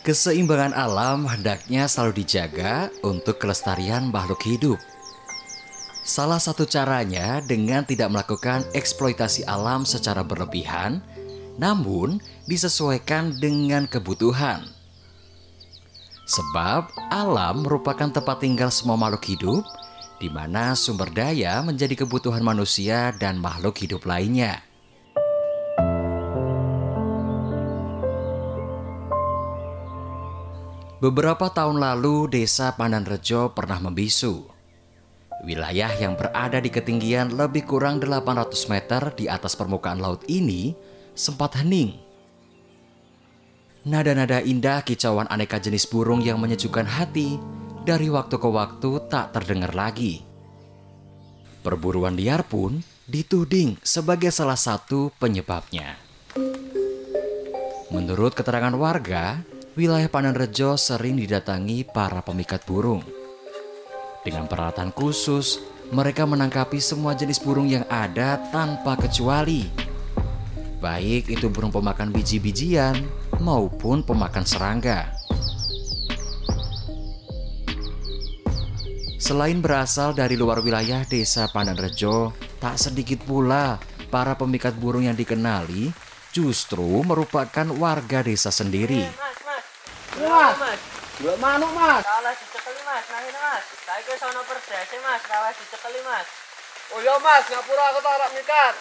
Keseimbangan alam hendaknya selalu dijaga untuk kelestarian makhluk hidup. Salah satu caranya dengan tidak melakukan eksploitasi alam secara berlebihan, namun disesuaikan dengan kebutuhan. Sebab alam merupakan tempat tinggal semua makhluk hidup, di mana sumber daya menjadi kebutuhan manusia dan makhluk hidup lainnya. Beberapa tahun lalu, Desa Pandanrejo pernah membisu. Wilayah yang berada di ketinggian lebih kurang 800 meter di atas permukaan laut ini sempat hening. Nada-nada indah kicauan aneka jenis burung yang menyejukkan hati dari waktu ke waktu tak terdengar lagi. Perburuan liar pun dituding sebagai salah satu penyebabnya. Menurut keterangan warga, wilayah Pandanrejo sering didatangi para pemikat burung. Dengan peralatan khusus, mereka menangkapi semua jenis burung yang ada tanpa kecuali. Baik itu burung pemakan biji-bijian maupun pemakan serangga. Selain berasal dari luar wilayah Desa Pandanrejo, tak sedikit pula para pemikat burung yang dikenali justru merupakan warga desa sendiri. Mas. Dua manuk, Mas. Rawas dicekeli, Mas. Nah ini, Mas. Saiki sono perdese, Mas. Rawas dicekeli, Mas. Oh iya, Mas. Ngapura aku tak arep mikat.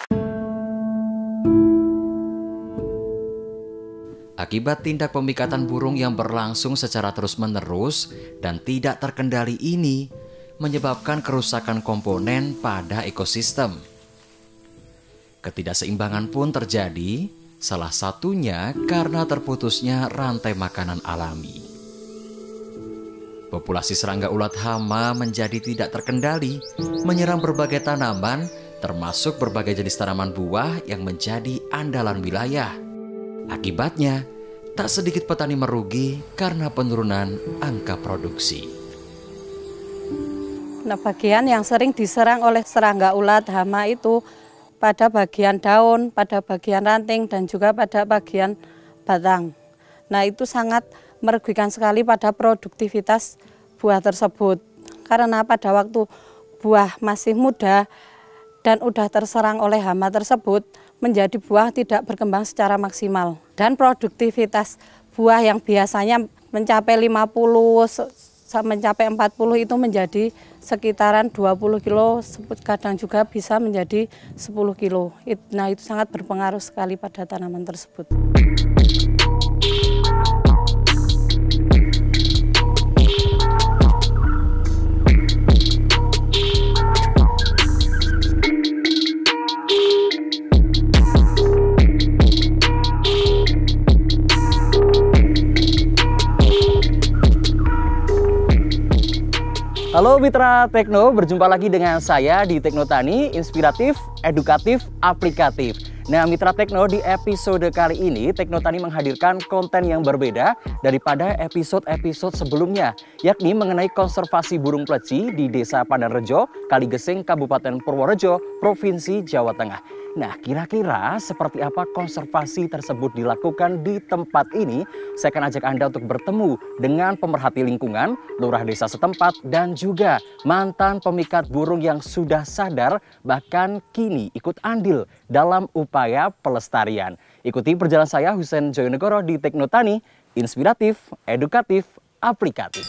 Akibat tindak pemikatan burung yang berlangsung secara terus-menerus dan tidak terkendali ini, menyebabkan kerusakan komponen pada ekosistem. Ketidakseimbangan pun terjadi, salah satunya karena terputusnya rantai makanan alami. Populasi serangga ulat hama menjadi tidak terkendali, menyerang berbagai tanaman, termasuk berbagai jenis tanaman buah yang menjadi andalan wilayah. Akibatnya, tak sedikit petani merugi karena penurunan angka produksi. Nah, bagian yang sering diserang oleh serangga ulat hama itu pada bagian daun, pada bagian ranting, dan juga pada bagian batang. Nah, itu sangat merugikan sekali pada produktivitas buah tersebut. Karena pada waktu buah masih muda dan udah terserang oleh hama tersebut, menjadi buah tidak berkembang secara maksimal. Dan produktivitas buah yang biasanya mencapai 50 mencapai 40 itu menjadi sekitaran 20 kilo, kadang juga bisa menjadi 10 kilo. Nah, itu sangat berpengaruh sekali pada tanaman tersebut. Halo Mitra Tekno, berjumpa lagi dengan saya di Teknotani, inspiratif, edukatif, aplikatif. Nah Mitra Tekno, di episode kali ini Teknotani menghadirkan konten yang berbeda daripada episode-episode sebelumnya, yakni mengenai konservasi burung pleci di Desa Pandanrejo, Kaligesing, Kabupaten Purworejo, Provinsi Jawa Tengah. Nah, kira-kira seperti apa konservasi tersebut dilakukan di tempat ini? Saya akan ajak Anda untuk bertemu dengan pemerhati lingkungan, lurah desa setempat, dan juga mantan pemikat burung yang sudah sadar, bahkan kini ikut andil dalam upaya pelestarian. Ikuti perjalanan saya, Husein Joyonegoro, di Teknotani, inspiratif, edukatif, aplikatif.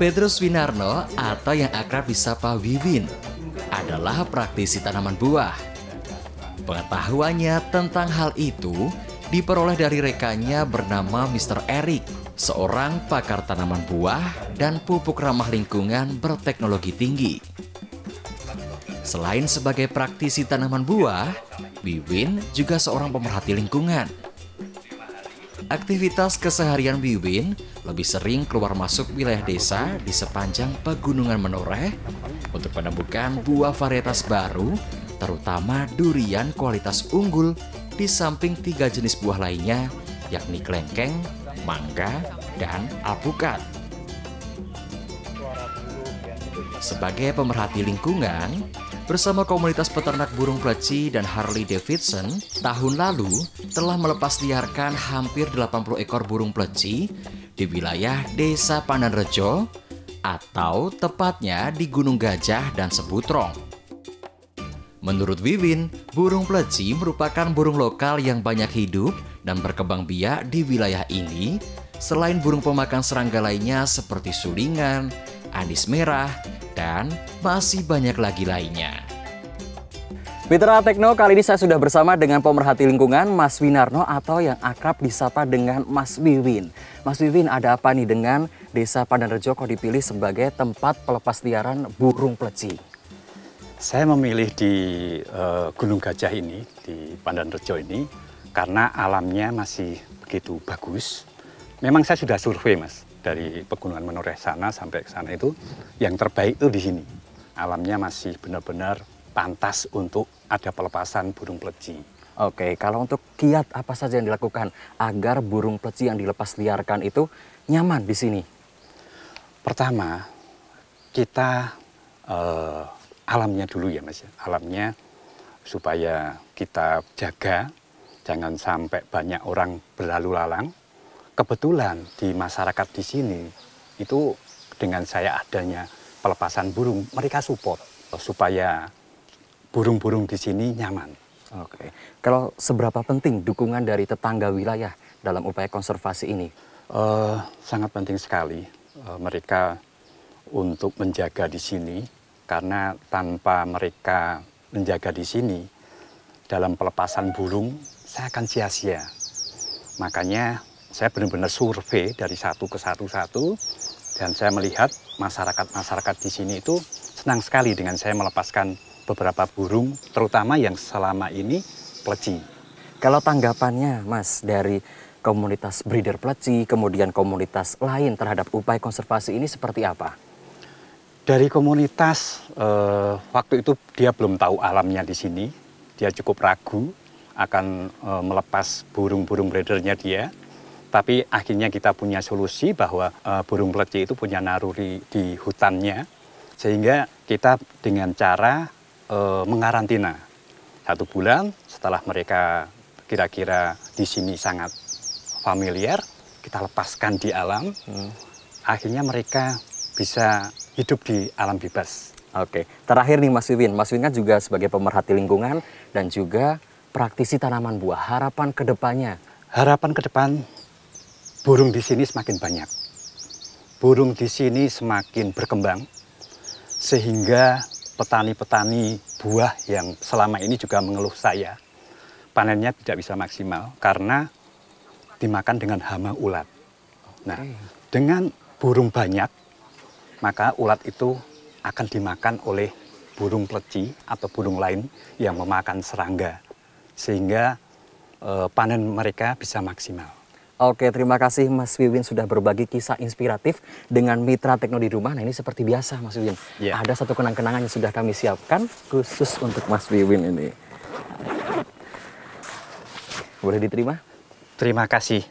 Petrus Winarno atau yang akrab disapa Wiwin adalah praktisi tanaman buah. Pengetahuannya tentang hal itu diperoleh dari rekannya bernama Mr. Eric, seorang pakar tanaman buah dan pupuk ramah lingkungan berteknologi tinggi. Selain sebagai praktisi tanaman buah, Wiwin juga seorang pemerhati lingkungan. Aktivitas keseharian Wiwin lebih sering keluar masuk wilayah desa di sepanjang pegunungan Menoreh untuk menemukan buah varietas baru, terutama durian kualitas unggul di samping 3 jenis buah lainnya, yakni klengkeng, mangga, dan alpukat. Sebagai pemerhati lingkungan, bersama komunitas peternak burung pleci dan Harley Davidson, tahun lalu telah melepas liarkan hampir 80 ekor burung pleci di wilayah Desa Pandanrejo, atau tepatnya di Gunung Gajah dan Sebutrong. Menurut Wiwin, burung pleci merupakan burung lokal yang banyak hidup dan berkembang biak di wilayah ini, selain burung pemakan serangga lainnya seperti sulingan, anis merah, dan masih banyak lagi lainnya. Mitra Tekno, kali ini saya sudah bersama dengan pemerhati lingkungan Mas Winarno atau yang akrab disapa dengan Mas Wiwin. Mas Wiwin, ada apa nih dengan Desa Pandanrejo kok dipilih sebagai tempat pelepas liaran burung pleci? Saya memilih di Gunung Gajah ini, di Pandanrejo ini, karena alamnya masih begitu bagus. Memang saya sudah survei, Mas, dari Pegunungan Menoreh sana sampai ke sana itu, yang terbaik itu di sini. Alamnya masih benar-benar pantas untuk ada pelepasan burung pleci. Oke, kalau untuk kiat apa saja yang dilakukan agar burung pleci yang dilepas liarkan itu nyaman di sini? Pertama, kita alamnya dulu ya, Mas. Alamnya supaya kita jaga, jangan sampai banyak orang berlalu lalang. Kebetulan di masyarakat di sini itu dengan saya adanya pelepasan burung, mereka support supaya burung-burung di sini nyaman. Oke, kalau seberapa penting dukungan dari tetangga wilayah dalam upaya konservasi ini? Sangat penting sekali mereka untuk menjaga di sini, karena tanpa mereka menjaga di sini dalam pelepasan burung, saya akan sia-sia. Makanya saya benar-benar survei dari satu ke satu, dan saya melihat masyarakat di sini itu senang sekali dengan saya melepaskan beberapa burung, terutama yang selama ini pleci. Kalau tanggapannya, Mas, dari komunitas breeder pleci, kemudian komunitas lain terhadap upaya konservasi ini seperti apa? Dari komunitas, waktu itu dia belum tahu alamnya di sini, dia cukup ragu akan melepas burung-burung breedernya dia. Tapi akhirnya kita punya solusi bahwa burung pleci itu punya naluri di hutannya, sehingga kita dengan cara mengarantina 1 bulan. Setelah mereka kira-kira di sini sangat familiar, kita lepaskan di alam. Akhirnya mereka bisa hidup di alam bebas. Oke, terakhir nih Mas Wiwin. Mas Wiwin kan juga sebagai pemerhati lingkungan dan juga praktisi tanaman buah. Harapan ke depannya? Harapan ke depan, burung di sini semakin banyak. Burung di sini semakin berkembang, sehingga petani-petani buah yang selama ini juga mengeluh saya, panennya tidak bisa maksimal karena dimakan dengan hama ulat. Nah, dengan burung banyak, maka ulat itu akan dimakan oleh burung pleci atau burung lain yang memakan serangga, sehingga panen mereka bisa maksimal. Oke, terima kasih Mas Wiwin sudah berbagi kisah inspiratif dengan Mitra Tekno di rumah. Nah, ini seperti biasa Mas Wiwin. Yeah. Ada satu kenang-kenangan yang sudah kami siapkan khusus untuk Mas Wiwin ini. Boleh diterima? Terima kasih.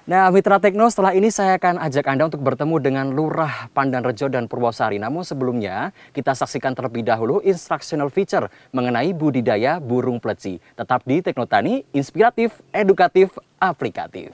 Nah, Mitra Tekno, setelah ini saya akan ajak Anda untuk bertemu dengan Lurah Pandanrejo dan Purwosari. Namun sebelumnya, kita saksikan terlebih dahulu instructional feature mengenai budidaya burung pleci. Tetap di Teknotani, inspiratif, edukatif, aplikatif.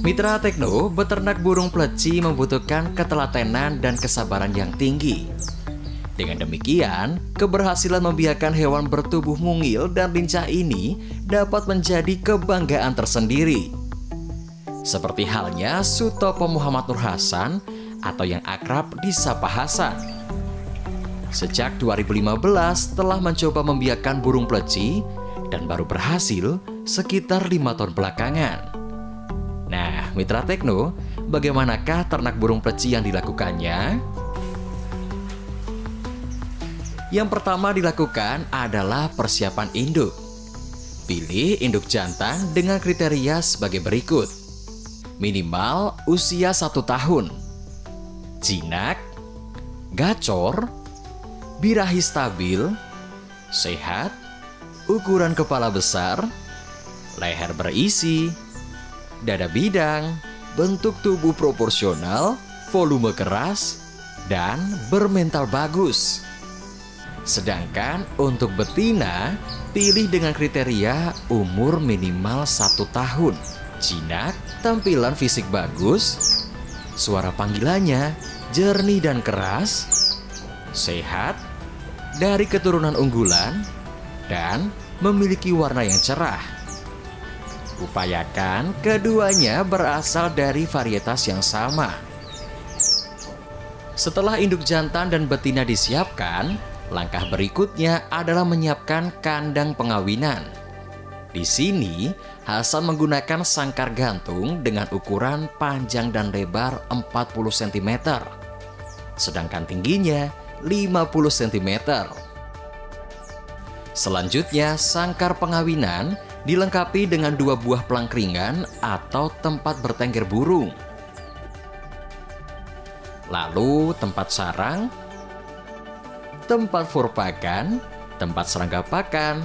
Mitra Tekno, beternak burung pleci membutuhkan ketelatenan dan kesabaran yang tinggi. Dengan demikian, keberhasilan membiarkan hewan bertubuh mungil dan lincah ini dapat menjadi kebanggaan tersendiri. Seperti halnya Sutopo Muhammad Nur Hasan atau yang akrab disapa Hasan. Sejak 2015 telah mencoba membiakkan burung pleci dan baru berhasil sekitar 5 tahun belakangan. Nah, Mitra Tekno, bagaimanakah ternak burung pleci yang dilakukannya? Yang pertama dilakukan adalah persiapan induk. Pilih induk jantan dengan kriteria sebagai berikut. Minimal usia 1 tahun, jinak, gacor, birahi stabil, sehat, ukuran kepala besar, leher berisi, dada bidang, bentuk tubuh proporsional, volume keras, dan bermental bagus. Sedangkan untuk betina, pilih dengan kriteria umur minimal 1 tahun, jinak, tampilan fisik bagus, suara panggilannya jernih dan keras, sehat, dari keturunan unggulan, dan memiliki warna yang cerah. Upayakan keduanya berasal dari varietas yang sama. Setelah induk jantan dan betina disiapkan, langkah berikutnya adalah menyiapkan kandang pengawinan. Di sini, Hasan menggunakan sangkar gantung dengan ukuran panjang dan lebar 40 cm, sedangkan tingginya 50 cm. Selanjutnya, sangkar pengawinan dilengkapi dengan 2 buah pelangkringan atau tempat bertengger burung. Lalu tempat sarang, tempat for pakan, tempat serangga pakan,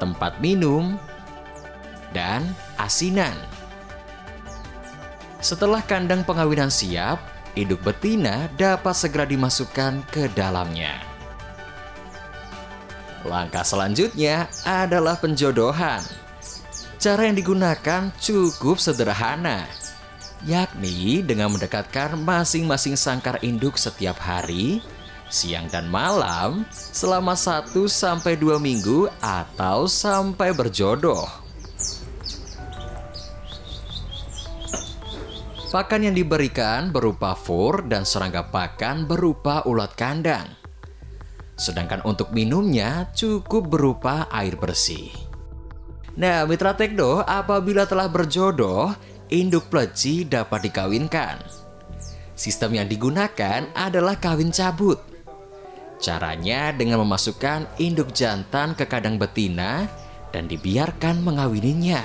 tempat minum, dan asinan. Setelah kandang pengawinan siap, induk betina dapat segera dimasukkan ke dalamnya. Langkah selanjutnya adalah penjodohan. Cara yang digunakan cukup sederhana, yakni dengan mendekatkan masing-masing sangkar induk setiap hari, siang dan malam, selama 1-2 minggu atau sampai berjodoh. Pakan yang diberikan berupa fur dan serangga pakan berupa ulat kandang. Sedangkan untuk minumnya cukup berupa air bersih. Nah, Mitra Tekno, apabila telah berjodoh, induk pleci dapat dikawinkan. Sistem yang digunakan adalah kawin cabut. Caranya dengan memasukkan induk jantan ke kandang betina dan dibiarkan mengawininya.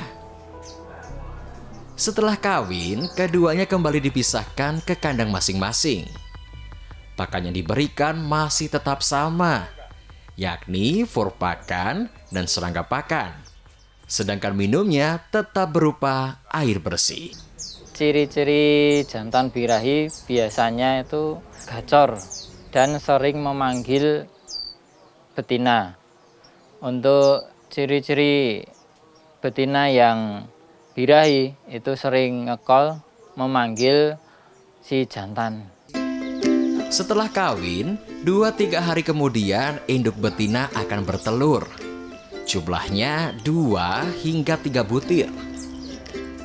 Setelah kawin, keduanya kembali dipisahkan ke kandang masing-masing. Pakan yang diberikan masih tetap sama, yakni fur pakan dan serangga pakan. Sedangkan minumnya tetap berupa air bersih. Ciri-ciri jantan birahi biasanya itu gacor dan sering memanggil betina. Untuk ciri-ciri betina yang birahi itu sering ngekol memanggil si jantan. Setelah kawin, 2-3 hari kemudian induk betina akan bertelur. Jumlahnya 2 hingga 3 butir.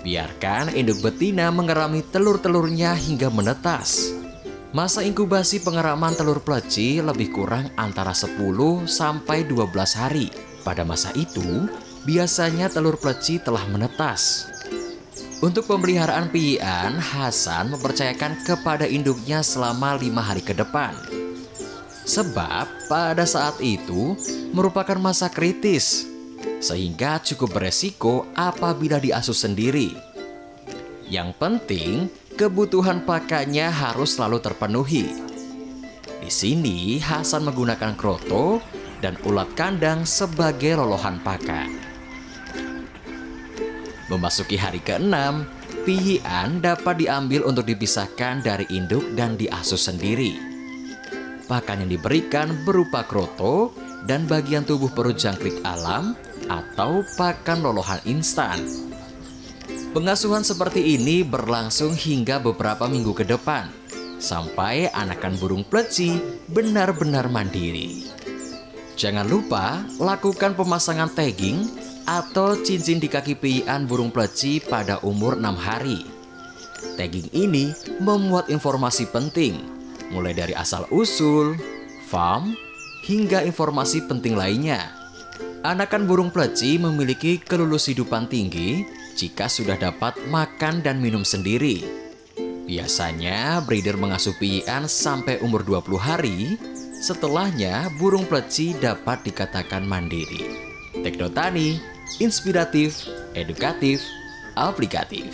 Biarkan induk betina mengerami telur-telurnya hingga menetas. Masa inkubasi pengeraman telur pleci lebih kurang antara 10 sampai 12 hari. Pada masa itu, biasanya telur pleci telah menetas. Untuk pemeliharaan piyian, Hasan mempercayakan kepada induknya selama 5 hari ke depan. Sebab pada saat itu merupakan masa kritis, sehingga cukup beresiko apabila diasuh sendiri. Yang penting, kebutuhan pakannya harus selalu terpenuhi. Di sini, Hasan menggunakan kroto dan ulat kandang sebagai lolohan pakan. Memasuki hari ke-6, piyian dapat diambil untuk dipisahkan dari induk dan diasuh sendiri. Pakan yang diberikan berupa kroto dan bagian tubuh perut jangkrik alam atau pakan lolohan instan. Pengasuhan seperti ini berlangsung hingga beberapa minggu ke depan, sampai anakan burung pleci benar-benar mandiri. Jangan lupa lakukan pemasangan tagging atau cincin di kaki piyian burung pleci pada umur 6 hari. Tagging ini memuat informasi penting, mulai dari asal-usul, farm, hingga informasi penting lainnya. Anakan burung pleci memiliki kelulus hidupan tinggi jika sudah dapat makan dan minum sendiri. Biasanya breeder mengasuh piian sampai umur 20 hari, setelahnya burung pleci dapat dikatakan mandiri. Teknotani, inspiratif, edukatif, aplikatif.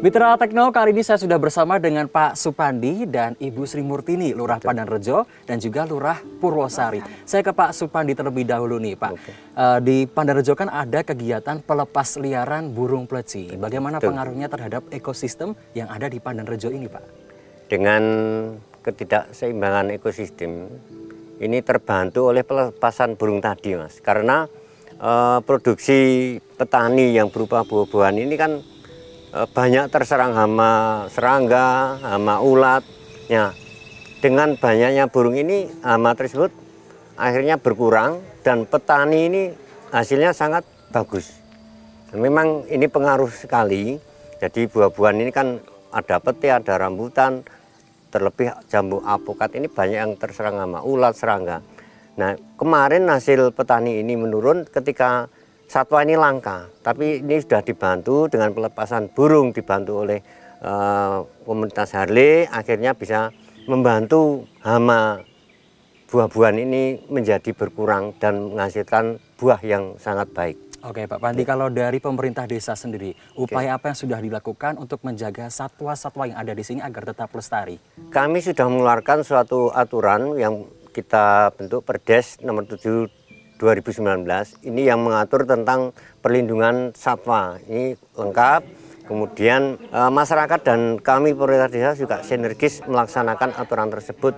Mitra Tekno, kali ini saya sudah bersama dengan Pak Supandi dan Ibu Sri Murtini, Lurah Pandanrejo dan juga Lurah Purwosari. Saya ke Pak Supandi terlebih dahulu nih Pak. Di Pandanrejo kan ada kegiatan pelepas liaran burung pleci. Bagaimana pengaruhnya terhadap ekosistem yang ada di Pandanrejo ini Pak? Dengan ketidakseimbangan ekosistem, ini terbantu oleh pelepasan burung tadi Mas. Karena produksi petani yang berupa buah-buahan ini kan banyak terserang hama serangga, hama ulat. Ya, dengan banyaknya burung ini, hama tersebut akhirnya berkurang dan petani ini hasilnya sangat bagus. Memang ini pengaruh sekali. Jadi buah-buahan ini kan ada pete, ada rambutan, terlebih jambu apokat ini banyak yang terserang hama ulat, serangga. Nah, kemarin hasil petani ini menurun ketika satwa ini langka, tapi ini sudah dibantu dengan pelepasan burung, dibantu oleh komunitas Harley, akhirnya bisa membantu hama buah-buahan ini menjadi berkurang dan menghasilkan buah yang sangat baik. Oke Pak Pandi, kalau dari pemerintah desa sendiri, upaya apa yang sudah dilakukan untuk menjaga satwa-satwa yang ada di sini agar tetap lestari? Kami sudah mengeluarkan suatu aturan yang kita bentuk Perdes nomor 7 2019, ini yang mengatur tentang perlindungan satwa. Ini lengkap, kemudian masyarakat dan kami pemerintah desa juga sinergis melaksanakan aturan tersebut.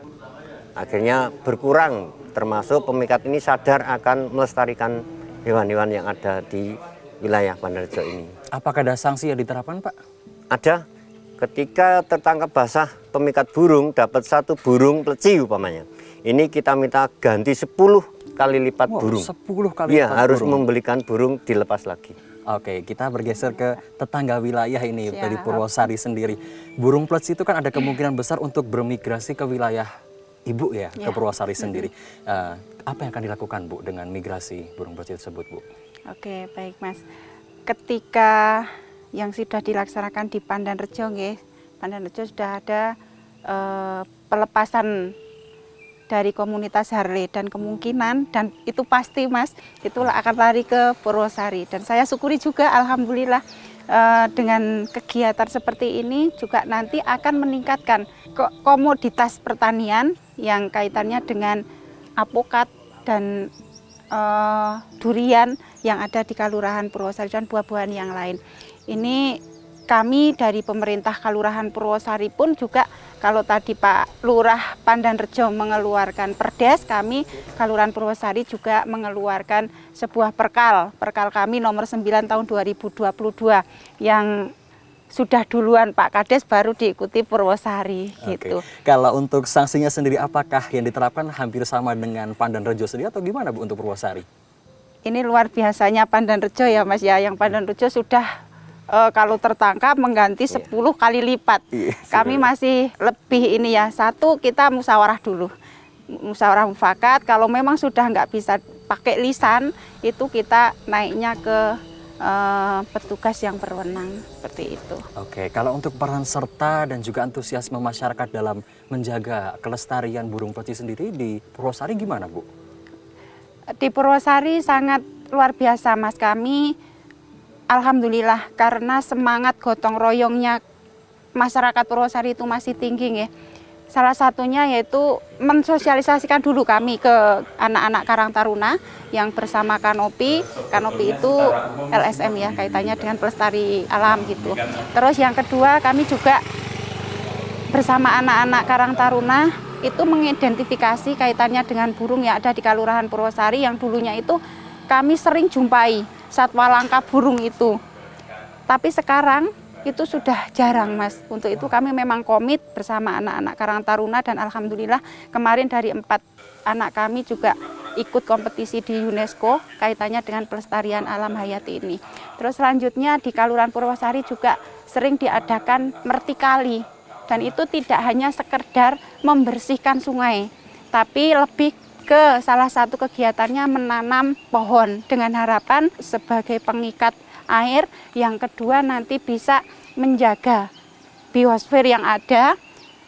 Akhirnya berkurang, termasuk pemikat ini sadar akan melestarikan hewan-hewan yang ada di wilayah Pandanrejo ini. Apakah ada sanksi yang diterapkan Pak? Ada, ketika tertangkap basah pemikat burung, dapat 1 burung pleci umpamanya. Ini kita minta ganti 10 kali lipat burung. 10 kali ya, lipat harus burung. membelikan burung dilepas lagi. Oke, kita bergeser ke tetangga wilayah ini dari Purwosari sendiri. Burung pleci itu kan ada kemungkinan besar untuk bermigrasi ke wilayah Ibu ya, ke Purwosari sendiri. Apa yang akan dilakukan Bu dengan migrasi burung pleci tersebut Bu? Oke, baik Mas. Ketika yang sudah dilaksanakan di Pandanrejo, Pandanrejo sudah ada pelepasan dari komunitas Harley dan kemungkinan dan itu pasti Mas itulah akan lari ke Purwosari dan saya syukuri juga alhamdulillah dengan kegiatan seperti ini juga nanti akan meningkatkan komoditas pertanian yang kaitannya dengan apokat dan durian yang ada di Kelurahan Purwosari dan buah-buahan yang lain. Ini kami dari pemerintah Kelurahan Purwosari pun juga kalau tadi Pak Lurah Pandanrejo mengeluarkan Perdes, kami Kelurahan Purwosari juga mengeluarkan sebuah perkal kami nomor 9 tahun 2022 yang sudah duluan Pak Kades baru diikuti Purwosari gitu. Kalau untuk sanksinya sendiri apakah yang diterapkan hampir sama dengan Pandanrejo sendiri atau gimana Bu untuk Purwosari? Ini luar biasanya Pandanrejo ya Mas ya, yang Pandanrejo sudah kalau tertangkap mengganti 10 kali lipat. Kami masih lebih ini ya, satu kita musyawarah dulu. Musyawarah mufakat, kalau memang sudah nggak bisa pakai lisan, itu kita naiknya ke petugas yang berwenang, seperti itu. Oke, kalau untuk peran serta dan juga antusiasme masyarakat dalam menjaga kelestarian burung pleci sendiri di Purwosari gimana Bu? Di Purwosari sangat luar biasa Mas, kami alhamdulillah karena semangat gotong royongnya masyarakat Purwosari itu masih tinggi ya. Salah satunya yaitu mensosialisasikan dulu kami ke anak-anak Karang Taruna yang bersama Kanopi. Kanopi itu LSM ya, kaitannya dengan pelestari alam gitu. Terus yang kedua kami juga bersama anak-anak Karang Taruna itu mengidentifikasi kaitannya dengan burung yang ada di Kelurahan Purwosari yang dulunya itu kami sering jumpai satwa langka burung itu. Tapi sekarang itu sudah jarang, Mas. Untuk itu kami memang komit bersama anak-anak Karang Taruna dan alhamdulillah kemarin dari 4 anak kami juga ikut kompetisi di UNESCO kaitannya dengan pelestarian alam hayati ini. Terus selanjutnya di Kelurahan Purwosari juga sering diadakan mertikali, dan itu tidak hanya sekedar membersihkan sungai, tapi lebih ke salah satu kegiatannya menanam pohon dengan harapan sebagai pengikat air, yang kedua nanti bisa menjaga biosfer yang ada,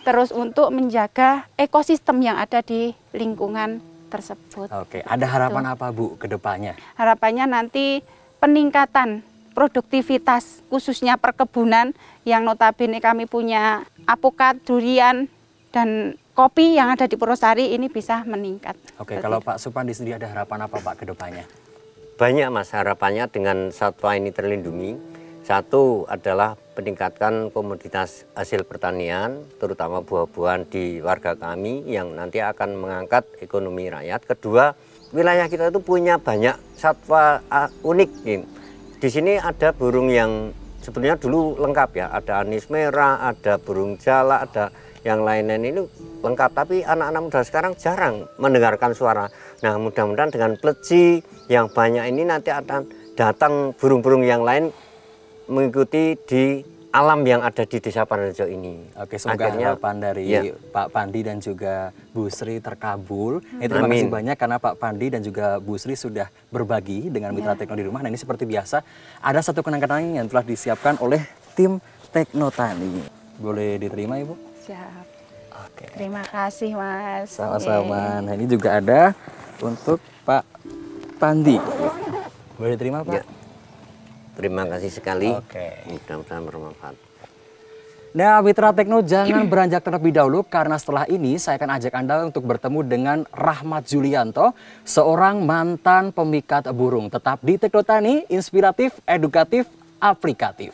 terus untuk menjaga ekosistem yang ada di lingkungan tersebut. Oke, ada harapan apa Bu ke depannya? Harapannya nanti peningkatan produktivitas khususnya perkebunan yang notabene kami punya apokat, durian, dan kopi yang ada di Purwosari ini bisa meningkat. Oke, kalau Pak Supandi sendiri ada harapan apa Pak ke depannya? Banyak Mas harapannya dengan satwa ini terlindungi. Satu adalah peningkatkan komoditas hasil pertanian, terutama buah-buahan di warga kami yang nanti akan mengangkat ekonomi rakyat. Kedua, wilayah kita itu punya banyak satwa unik. Di sini ada burung yang sebetulnya dulu lengkap ya, ada anis merah, ada burung jala, ada yang lain-lain ini lengkap. Tapi anak-anak muda sekarang jarang mendengarkan suara. Nah, mudah-mudahan dengan pleci yang banyak ini nanti akan datang burung-burung yang lain mengikuti di alam yang ada di Desa Pandanrejo ini. Oke, semoga harapan dari Pak Pandi dan juga Bu Sri terkabul. Terima kasih banyak karena Pak Pandi dan juga Bu Sri sudah berbagi dengan Mitra Tekno di rumah. Nah, ini seperti biasa ada satu kenang-kenangan yang telah disiapkan oleh tim Teknotani. Boleh diterima Ibu? Siap. Oke. Terima kasih Mas. Sama-sama. Nah, ini juga ada untuk Pak Pandi. Boleh diterima Pak? Ya. Terima kasih sekali. Oke. Mudah-mudahan bermanfaat. Nah, Mitra Tekno jangan beranjak terlebih dahulu karena setelah ini saya akan ajak Anda untuk bertemu dengan Rahmat Julianto, seorang mantan pemikat burung. Tetap di Teknotani, inspiratif, edukatif, aplikatif.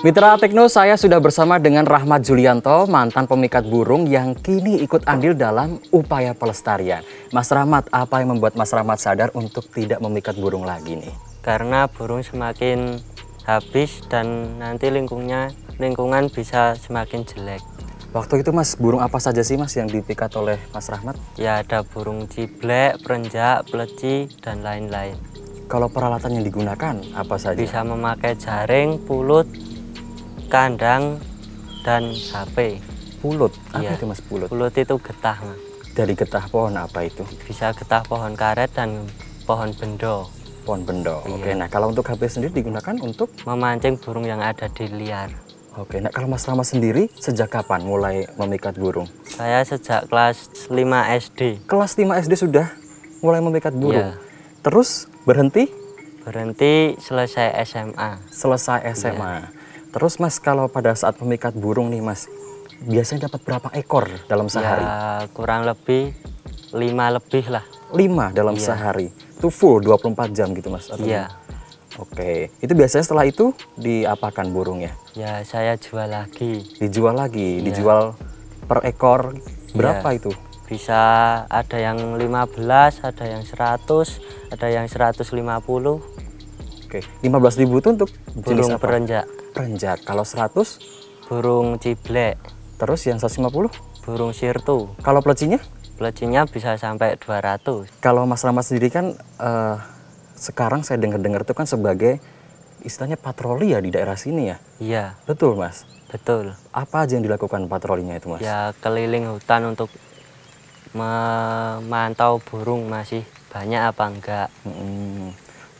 Mitra Tekno, saya sudah bersama dengan Rahmat Julianto, mantan pemikat burung yang kini ikut andil dalam upaya pelestarian. Mas Rahmat, apa yang membuat Mas Rahmat sadar untuk tidak memikat burung lagi nih? Karena burung semakin habis dan nanti lingkungan bisa semakin jelek. Waktu itu Mas, burung apa saja sih Mas yang dipikat oleh Mas Rahmat? Ya ada burung ciblek, perenjak, pleci, dan lain-lain. Kalau peralatan yang digunakan apa saja? Bisa memakai jaring, pulut, kandang, dan HP. Pulut? Apa Iya. itu Mas pulut? Pulut itu getah, Mas. Dari getah pohon apa itu? Bisa getah pohon karet dan pohon bendo. Pohon bendo. Iya. Oke, nah kalau untuk HP sendiri digunakan untuk? Memancing burung yang ada di liar. Oke, nah kalau Mas Rahmat sendiri sejak kapan mulai memikat burung? Saya sejak kelas 5 SD. Kelas 5 SD sudah mulai memikat burung? Iya. Terus berhenti? Berhenti selesai SMA. Selesai SMA. Terus Mas, kalau pada saat memikat burung nih Mas, biasanya dapat berapa ekor dalam sehari? Ya kurang lebih 5 lebih lah. 5 dalam sehari? Itu full 24 jam gitu Mas? Atau Iya. Oke, itu biasanya setelah itu diapakan burungnya? Ya saya jual lagi. Dijual lagi? Iya. Dijual per ekor berapa itu? Bisa ada yang 15, ada yang 100, ada yang 150. Oke, 15.000 itu untuk jenis Burung apa? perenjak. Perenjak. Kalau 100? Burung ciblek. Terus yang 150? Burung sirtu. Kalau plecinya? Plecinya bisa sampai 200. Kalau Mas Rahmat sendiri kan sekarang saya dengar-dengar itu kan sebagai istilahnya patroli ya di daerah sini ya? Iya, Betul Mas? betul. Apa aja yang dilakukan patrolinya itu Mas? Ya keliling hutan untuk memantau burung masih banyak apa enggak.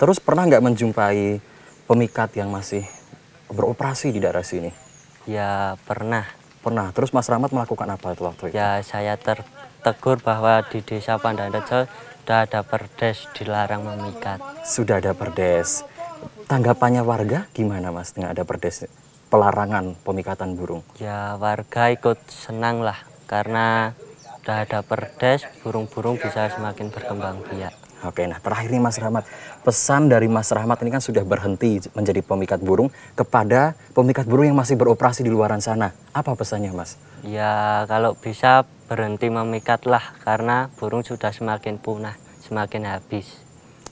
Terus pernah nggak menjumpai pemikat yang masih beroperasi di daerah sini? Ya pernah. Pernah. Terus Mas Rahmat melakukan apa itu waktu itu? Ya saya tertegur bahwa di Desa Pandanrejo sudah ada perdes dilarang memikat. Sudah ada perdes. Tanggapannya warga gimana Mas dengan ada perdes pelarangan pemikatan burung? Ya warga ikut senang lah karena udah ada perdes, burung-burung bisa semakin berkembang biak. Oke, nah terakhir nih Mas Rahmat, pesan dari Mas Rahmat ini kan sudah berhenti menjadi pemikat burung kepada pemikat burung yang masih beroperasi di luaran sana. Apa pesannya Mas? Ya kalau bisa berhenti memikatlah karena burung sudah semakin punah, semakin habis.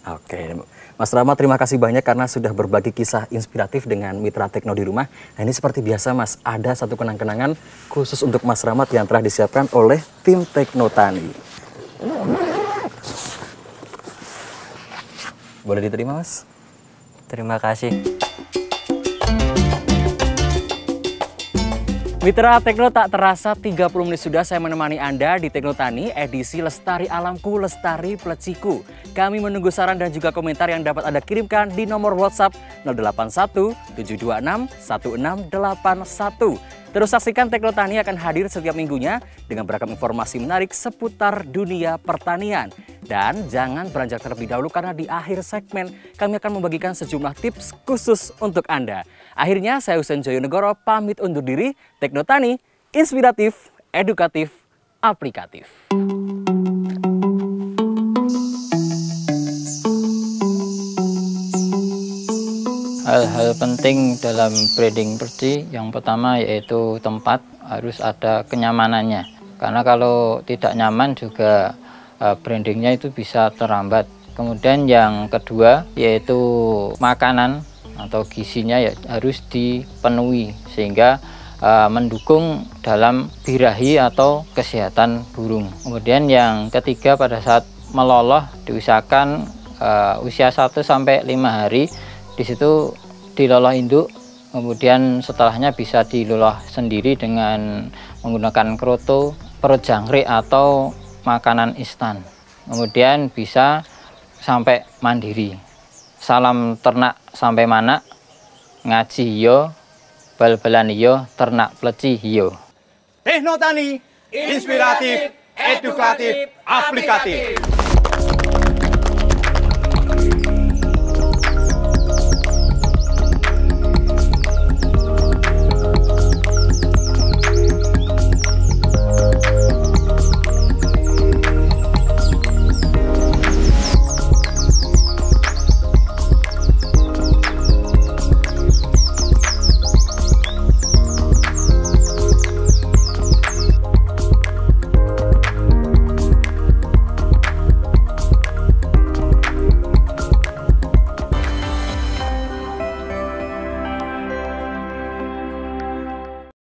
Oke, Mas Rahmat terima kasih banyak karena sudah berbagi kisah inspiratif dengan Mitra Tekno di rumah. Nah ini seperti biasa Mas, ada satu kenang-kenangan khusus untuk Mas Rahmat yang telah disiapkan oleh tim Tekno Tani. Boleh diterima Mas? Terima kasih. Mitra Tekno, tak terasa 30 menit sudah saya menemani Anda di Tekno Tani edisi Lestari Alamku, Lestari Pleciku. Kami menunggu saran dan juga komentar yang dapat Anda kirimkan di nomor WhatsApp 081 726 1681. Terus saksikan Tekno Tani akan hadir setiap minggunya dengan beragam informasi menarik seputar dunia pertanian. Dan jangan beranjak terlebih dahulu karena di akhir segmen kami akan membagikan sejumlah tips khusus untuk Anda. Akhirnya saya Husein Joyonegoro pamit undur diri. Tekno Tani, inspiratif, edukatif, aplikatif. Hal-hal penting dalam breeding perci yang pertama yaitu tempat, harus ada kenyamanannya. Karena kalau tidak nyaman juga breedingnya itu bisa terhambat. Kemudian yang kedua yaitu makanan atau gizinya ya harus dipenuhi sehingga mendukung dalam birahi atau kesehatan burung. Kemudian yang ketiga pada saat meloloh diusahakan usia 1 sampai 5 hari. Di situ diloloh induk, kemudian setelahnya bisa diloloh sendiri dengan menggunakan kroto, perut jangkrik atau makanan instan. Kemudian bisa sampai mandiri. Salam ternak sampai mana, ngaji yo, bal-balan yo, ternak pleci yo. Tekno Tani, inspiratif, edukatif, aplikatif.